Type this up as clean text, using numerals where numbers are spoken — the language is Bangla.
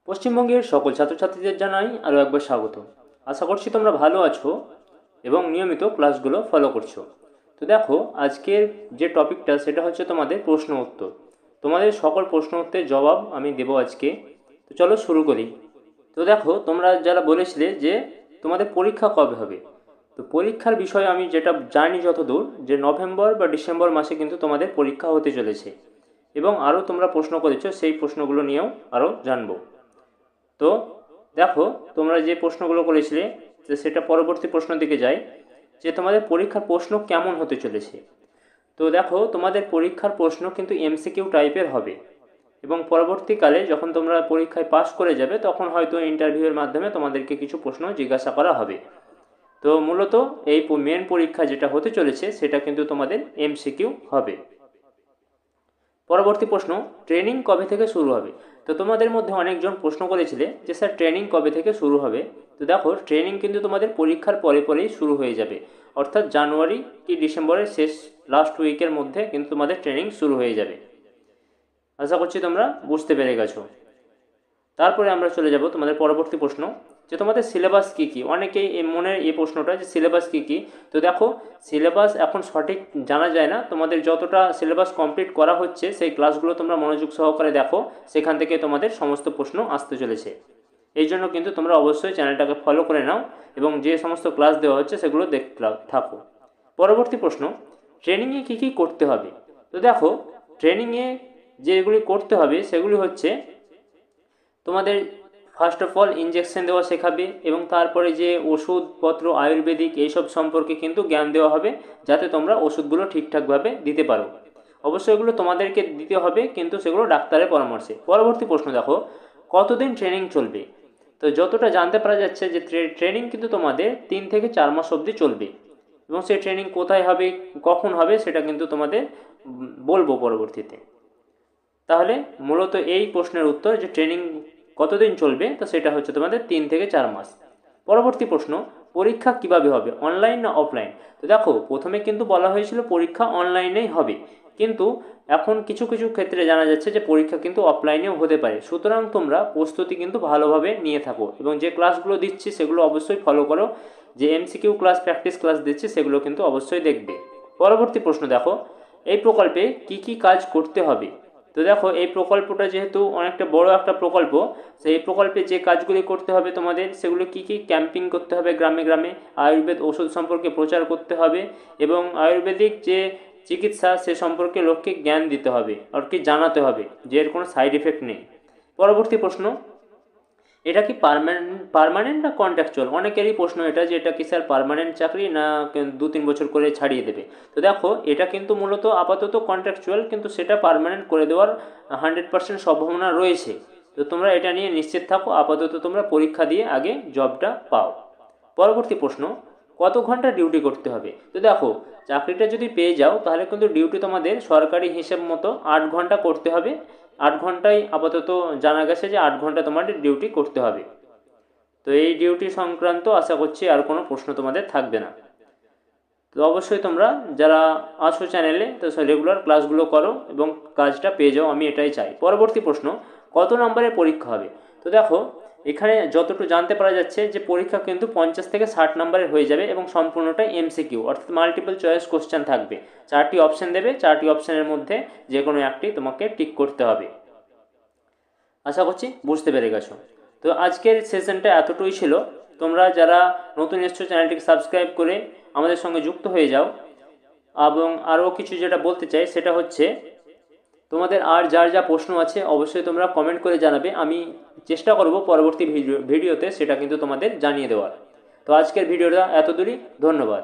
পশ্চিমবঙ্গের সকল ছাত্রছাত্রীদের জানাই আরও একবার স্বাগত। আশা করছি তোমরা ভালো আছো এবং নিয়মিত ক্লাসগুলো ফলো করছো। তো দেখো, আজকের যে টপিকটা সেটা হচ্ছে তোমাদের প্রশ্ন উত্তর। তোমাদের সকল প্রশ্ন উত্তরের জবাব আমি দেবো আজকে। তো চলো শুরু করি। তো দেখো, তোমরা যারা বলেছিলে যে তোমাদের পরীক্ষা কবে হবে, তো পরীক্ষার বিষয়ে আমি যেটা জানি যতদূর, যে নভেম্বর বা ডিসেম্বর মাসে কিন্তু তোমাদের পরীক্ষা হতে চলেছে। এবং আরও তোমরা প্রশ্ন করেছো, সেই প্রশ্নগুলো নিয়েও আরও জানবো। তো দেখো, তোমরা যে প্রশ্নগুলো করেছিলে যে সেটা পরবর্তী প্রশ্ন দিকে যাই, যে তোমাদের পরীক্ষার প্রশ্ন কেমন হতে চলেছে। তো দেখো, তোমাদের পরীক্ষার প্রশ্ন কিন্তু এমসিকিউ টাইপের হবে এবং পরবর্তীকালে যখন তোমরা পরীক্ষায় পাশ করে যাবে তখন হয়তো ইন্টারভিউয়ের মাধ্যমে তোমাদেরকে কিছু প্রশ্ন জিজ্ঞাসা করা হবে। তো মূলত এই মেন পরীক্ষা যেটা হতে চলেছে সেটা কিন্তু তোমাদের এমসিকিউ হবে। পরবর্তী প্রশ্ন, ট্রেনিং কবে থেকে শুরু হবে। তো তোমাদের মধ্যে অনেকজন প্রশ্ন করেছিলে যে স্যার ট্রেনিং কবে থেকে শুরু হবে। তো দেখো, ট্রেনিং কিন্তু তোমাদের পরীক্ষার পরে পরেই শুরু হয়ে যাবে, অর্থাৎ জানুয়ারি কি ডিসেম্বরের শেষ লাস্ট উইকের মধ্যে কিন্তু তোমাদের ট্রেনিং শুরু হয়ে যাবে। আশা করছি তোমরা বুঝতে পেরে গেছো। তারপরে আমরা চলে যাব তোমাদের পরবর্তী প্রশ্ন, যে তোমাদের সিলেবাস কী কী। অনেকেই মনের এই প্রশ্নটা যে সিলেবাস কী কী। তো দেখো, সিলেবাস এখন সঠিক জানা যায় না। তোমাদের যতটা সিলেবাস কমপ্লিট করা হচ্ছে সেই ক্লাসগুলো তোমরা মনোযোগ সহকারে দেখো, সেখান থেকে তোমাদের সমস্ত প্রশ্ন আসতে চলেছে। এই জন্য কিন্তু তোমরা অবশ্যই চ্যানেলটাকে ফলো করে নাও এবং যে সমস্ত ক্লাস দেওয়া হচ্ছে সেগুলো দেখতে থাকো। পরবর্তী প্রশ্ন, ট্রেনিংয়ে কী কী করতে হবে। তো দেখো, ট্রেনিংয়ে যেগুলি করতে হবে সেগুলি হচ্ছে তোমাদের ফার্স্ট অফ অল ইঞ্জেকশন দেওয়া শেখাবে এবং তারপরে যে ওষুধপত্র আয়ুর্বেদিক এইসব সম্পর্কে কিন্তু জ্ঞান দেওয়া হবে, যাতে তোমরা ওষুধগুলো ঠিকঠাকভাবে দিতে পারো। অবশ্যই এগুলো তোমাদেরকে দিতে হবে, কিন্তু সেগুলো ডাক্তারের পরামর্শে। পরবর্তী প্রশ্ন দেখো, কতদিন ট্রেনিং চলবে। তো যতটা জানতে পারা যাচ্ছে যে ট্রেনিং কিন্তু তোমাদের 3 থেকে 4 মাস অবধি চলবে এবং সেই ট্রেনিং কোথায় হবে কখন হবে সেটা কিন্তু তোমাদের বলবো পরবর্তীতে। তাহলে মূলত এই প্রশ্নের উত্তর, যে ট্রেনিং কতদিন চলবে, তো সেটা হচ্ছে তোমাদের 3 থেকে 4 মাস। পরবর্তী প্রশ্ন, পরীক্ষা কিভাবে হবে, অনলাইন না অফলাইন। তো দেখো, প্রথমে কিন্তু বলা হয়েছিল পরীক্ষা অনলাইনেই হবে, কিন্তু এখন কিছু কিছু ক্ষেত্রে জানা যাচ্ছে যে পরীক্ষা কিন্তু অফলাইনেও হতে পারে। সুতরাং তোমরা প্রস্তুতি কিন্তু ভালোভাবে নিয়ে থাকো এবং যে ক্লাসগুলো দিচ্ছি সেগুলো অবশ্যই ফলো করো। যে এমসিকিউ ক্লাস, প্র্যাকটিস ক্লাস দিচ্ছি সেগুলো কিন্তু অবশ্যই দেখবে। পরবর্তী প্রশ্ন দেখো, এই প্রকল্পে কি কি কাজ করতে হবে। তো দেখো, এই প্রকল্পটা যেহেতু অনেকটা বড় একটা প্রকল্প, সেই প্রকল্পে যে কাজগুলি করতে হবে তোমাদের, সেগুলো কি কি, ক্যাম্পিং করতে হবে গ্রামে গ্রামে, আয়ুর্বেদ ওষুধ সম্পর্কে প্রচার করতে হবে এবং আয়ুর্বেদিক যে চিকিৎসা সে সম্পর্কে লোককে জ্ঞান দিতে হবে আর কি জানাতে হবে যে এর কোনো সাইড এফেক্ট নেই। পরবর্তী প্রশ্ন, এটা কি পার্মানেন্ট না কন্ট্রাকচুয়াল। অনেকেরই প্রশ্ন এটা, যে এটা কি স্যার পার্মানেন্ট চাকরি না 2-3 বছর করে ছাড়িয়ে দেবে। তো দেখো, এটা কিন্তু মূলত আপাতত কন্ট্রাকচুয়াল, কিন্তু সেটা পার্মানেন্ট করে দেওয়ার 100% সম্ভাবনা রয়েছে। তো তোমরা এটা নিয়ে নিশ্চিত থাকো, আপাতত তোমরা পরীক্ষা দিয়ে আগে জবটা পাও। পরবর্তী প্রশ্ন, কত ঘন্টা ডিউটি করতে হবে। তো দেখো, চাকরিটা যদি পেয়ে যাও তাহলে কিন্তু ডিউটি তোমাদের সরকারি হিসেব মতো 8 ঘন্টা করতে হবে। 8 ঘন্টায় আপাতত জানা গেছে যে 8 ঘন্টা তোমাদের ডিউটি করতে হবে। তো এই ডিউটি সংক্রান্ত আশা করছি আর কোনো প্রশ্ন তোমাদের থাকবে না। তো অবশ্যই তোমরা যারা আছো চ্যানেলে, তো রেগুলার ক্লাসগুলো করো এবং কাজটা পেয়ে যাও, আমি এটাই চাই। পরবর্তী প্রশ্ন, কত নম্বরের পরীক্ষা হবে। তো দেখো, এখানে যতটুকু জানতে পারা যাচ্ছে যে পরীক্ষা কিন্তু 50 থেকে 60 নম্বরের হয়ে যাবে এবং সম্পূর্ণটাই এমসিকিউ, অর্থাৎ মাল্টিপল চয়েস কোশ্চেন থাকবে। 4টি অপশান দেবে, 4টি অপশানের মধ্যে যে কোনো একটি তোমাকে টিক করতে হবে। আশা করছি বুঝতে পেরে গেছো। তো আজকের সেশনটা এতটুকুই ছিল। তোমরা যারা নতুন এসছো চ্যানেলটিকে সাবস্ক্রাইব করে আমাদের সঙ্গে যুক্ত হয়ে যাও। এবং আরও কিছু যেটা বলতে চাই সেটা হচ্ছে, তোমাদের আর যার যা প্রশ্ন আছে অবশ্যই তোমরা কমেন্ট করে জানাবে। আমি চেষ্টা করব পরবর্তী ভিডিওতে সেটা কিন্তু তোমাদের জানিয়ে দেওয়ার। তো আজকের ভিডিওটা এত দূরই, ধন্যবাদ।